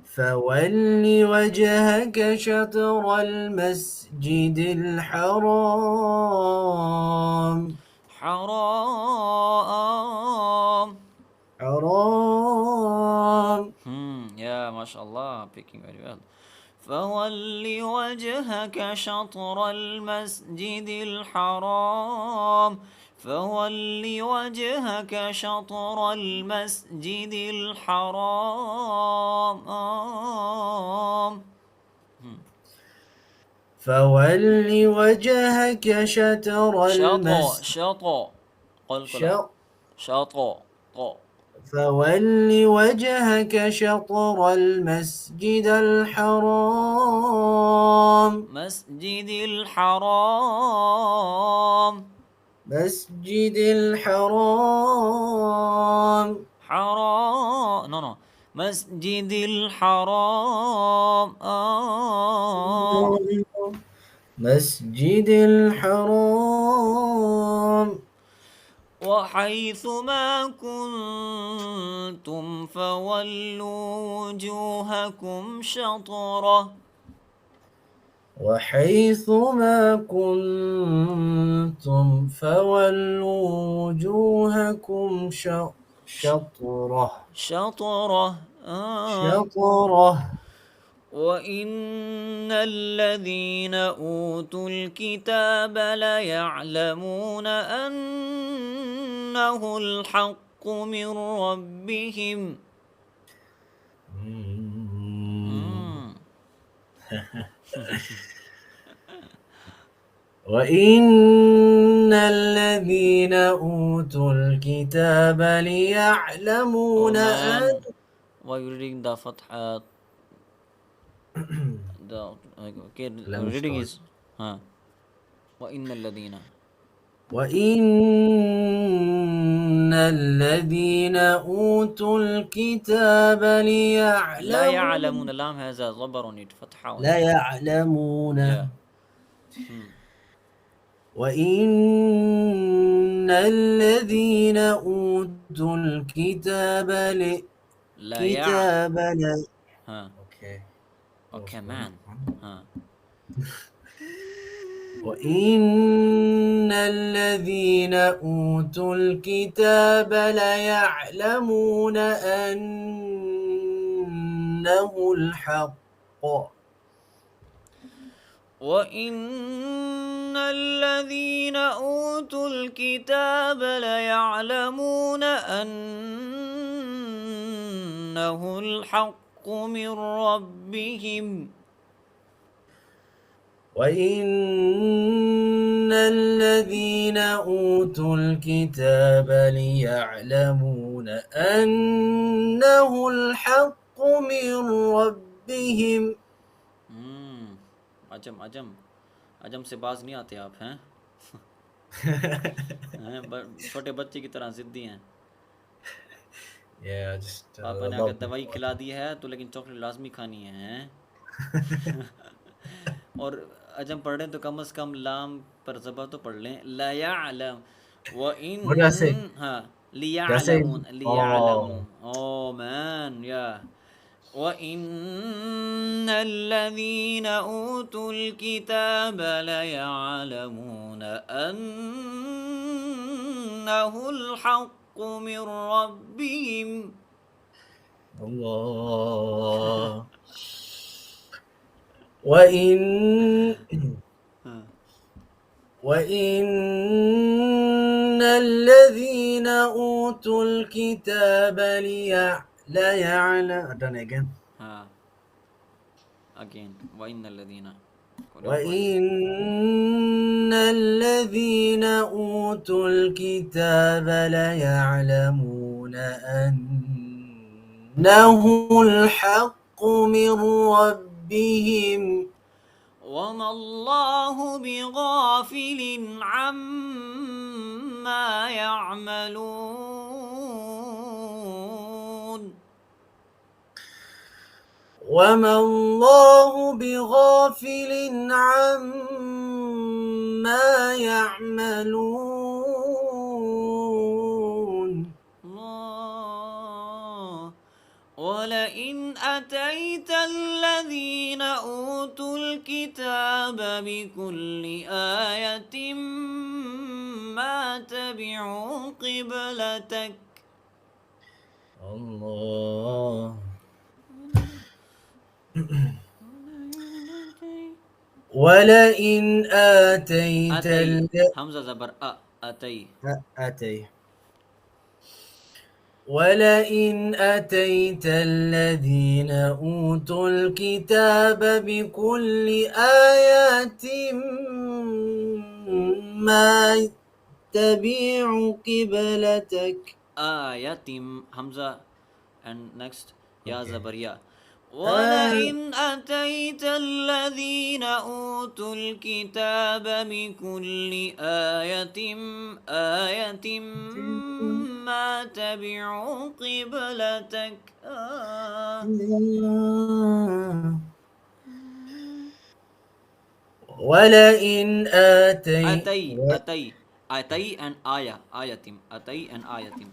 فول وجهك شطر المسجد الحرام حرام. حرام Yeah, mashallah, picking very well. فول وجهك شطر المسجد الحرام. فول وجهك شطر المسجد الحرام. فول وجهك شطر شطو المسجد شطو قلقلة. شطو طو. فول وجهك شطر المسجد الحرام مسجد الحرام. مسجد الحرام حرام. نو نو. مسجد الحرام. مسجد الحرام وحيث ما كنتم فولوا وجوهكم شطرة. وحيث ما كنتم فولوا وجوهكم شطره شطرة. شطره وإن الذين أوتوا الكتاب ليعلمون أنه الحق من ربهم. مم. وإن الذين أوتوا الكتاب Oh ليعلمون man, why you reading the Fatha? The okay, لم reading أشتغل. is huh. وإن الذين وإن الذين أوتوا الكتاب لا ليعلمون يعلمون. لام has a zabar on it, Fatha on it. ليعلمون Yeah. Hmm. وإن الذين أوتوا الكتاب لا يع كتاب huh. Okay, what's Okay, going man. on? Huh. وإن الذين أوتوا الكتاب ليعلمون أنه الحق وإن الذين أوتوا الكتاب ليعلمون أنه الحق من ربهم. وإن الذين أوتوا الكتاب ليعلمون أنه الحق من ربهم अजम अजम अजम से बाज नहीं आते आप हैं? छोटे बच्चे की तरह जिद्दी हैं। Yeah, I just पापा ने अगर love दवाई watching. खिला दी है तो लेकिन चॉकलेट लाजमी खानी है, हैं? और अजम पढ़ रहे हैं तो कम से कम लाम पर ज़बा तो पढ़ लें। ला यालम व इन। What do I say? हाँ, Did I say? लियालमून लियालमून। Oh, ओ मैन या وإن الذين أوتوا الكتاب ليعلمون أنه الحق من ربهم. Allah. وإن وإن الذين أوتوا الكتاب ليعلم done again. ها again وإن الذين وإن الذين أوتوا الكتاب ليعلمون أنه الحق من ربهم وما الله بغافل عما يعملون. وما الله بغافل عما يعملون ولئن أتيت الذين أوتوا الكتاب بكل آية ما تبعوا قبلتك. الله. ولئن آتيت أتي همزة زبر أتي. أتي ولئن أتيت الذين أوتوا الكتاب بكل آيات ما يتبعوا قبلتك. آياتم همزة and next يا زبر يا. ولئن أتيت الذين أوتوا الكتاب بكل آية ما تبعوا قبلتك. ولئن آتيت أتي and آياتم أتي and آياتم.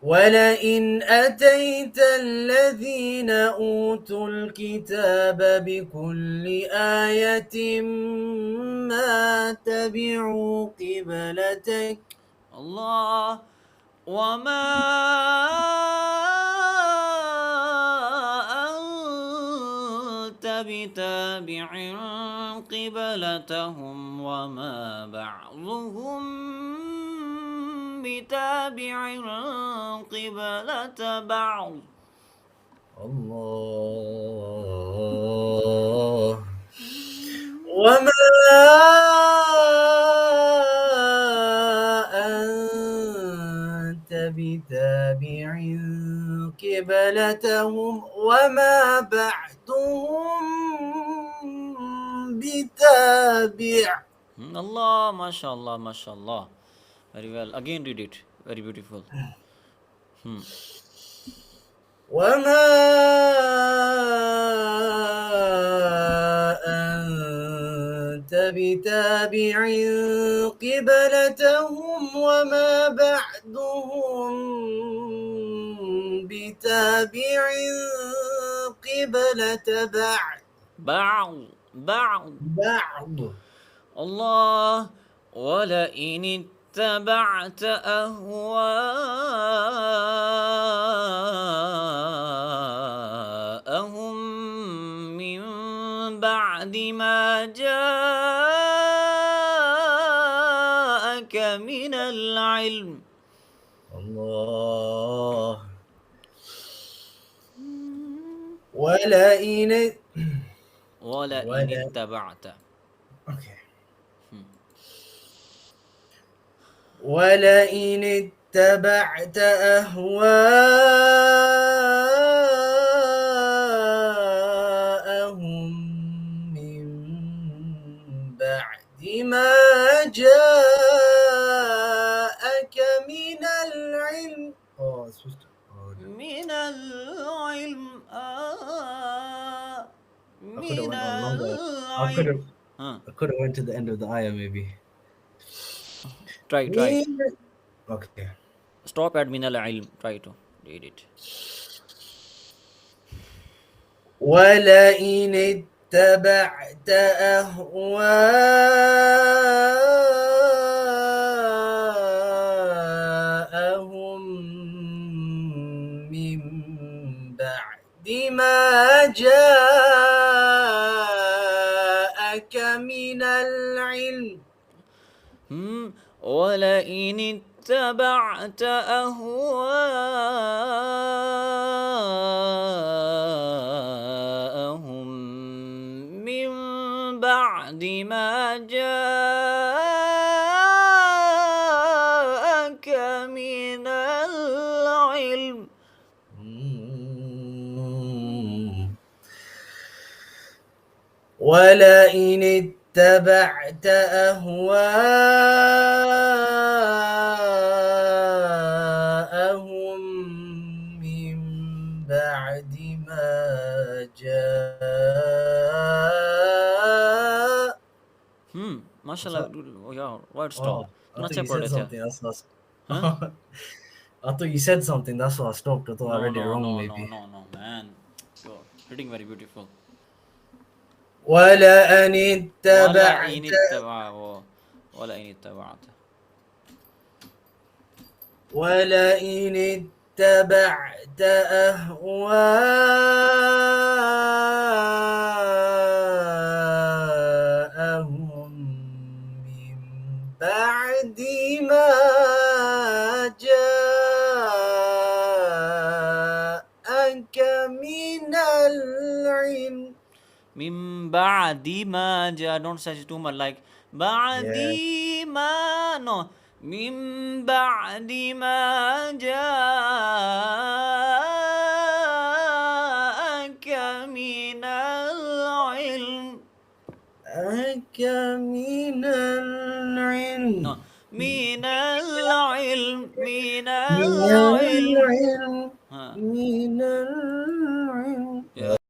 ولئن أتيت الذين أوتوا الكتاب بكل آية ما تبعوا قبلتك. الله. وما أنت بتابع قبلتهم وما بعضهم بتابع قبلة بعض. الله. وما أنت بتابع قبلتهم وما بعدهم بتابع. Allah, mashallah, mashallah. Very well. Again read it. Very beautiful. وما أنت بتابع قبلتهم وما بعدهم بتابع قبلة بعض. الله. ولئن اتبعت أهواءهم من بعد ما جاءك من العلم. الله. ولئن اتبعت. ولئن اتبعت أهواءهم من بعد ما جاءك من العلم. من العلم. I could have went to the end of the ayah maybe. Try. Okay. Stop at min al-ilm. Try to read it. ولئن اتبعت أهواءهم من بعد ما جاءك من العلم. ولئن اتبعت أهواءهم من بعد ما جاءك من العلم. ولئن اتبعت أهواءهم من بعد ما جاء. Mashallah. Yeah, word stop. I think he said something else. I thought you said something. That's why I stopped. I thought I No, read it no, wrong, no, no, maybe. no, no, man. You're reading very beautiful. ولأن ولئن اتبعت اتبع ولئن اتبعت ولئن اتبعت أهواءهم من بعد ما جاءك من العلم. من بعد ما جاء. Don't say it too much like بعد Yeah. ما. No. من بعد ما جاءك من العلم. أك من العلم. No. من العلم. من من العلم. العلم. ها. من العلم.